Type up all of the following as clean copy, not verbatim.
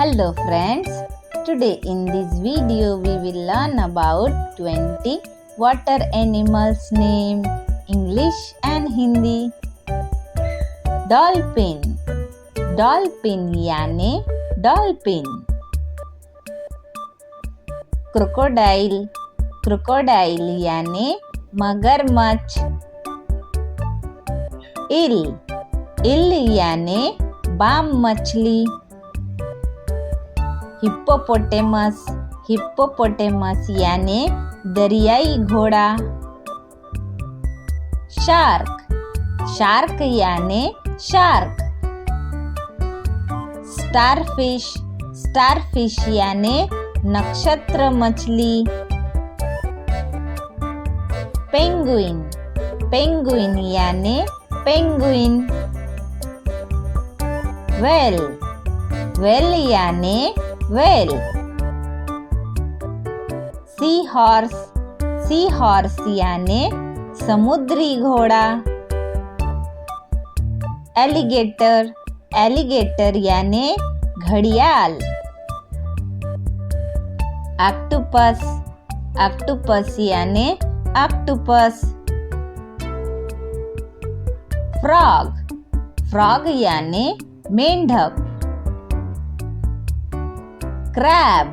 Hello friends, today in this video we will learn about 20 water animals name, English and Hindi. Dolphin, dolphin याने dolphin. Crocodile, crocodile याने मगरमच्छ. ईल, ईल याने balm मछली. Hippopotamus, hippopotamus याने दरियाई घोड़ा. शार्क, शार्क याने शार्क. स्टारफिश, स्टारफिश याने नक्षत्र मछली. पेंगुइन, पेंगुइन याने पेंगुइन. व्हेल, व्हेल याने whale. Sea horse, sea horse याने समुद्री घोड़ा. एलिगेटर, एलिगेटर याने घड़ियाल. ऑक्टोपस, ऑक्टोपस याने ऑक्टोपस. फ्रॉग, फ्रॉग याने मेंढक. क्रैब,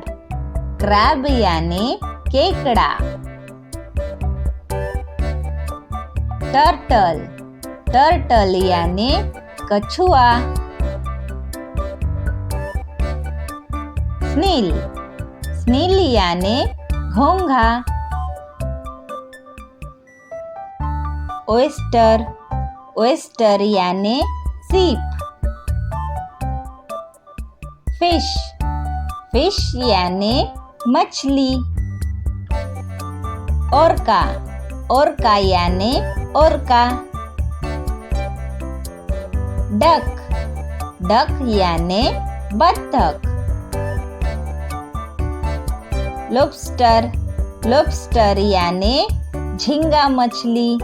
क्रैब याने केकड़ा. टर्टल, टर्टल याने कछुआ. स्नील, स्नील याने घोंघा. ओयस्टर, ओयस्टर याने सीप. फिश, फिश याने मछली. ओरका, ओरका याने ओरका. डक, डक याने बत्तख. लॉबस्टर, लॉबस्टर याने झींगा मछली.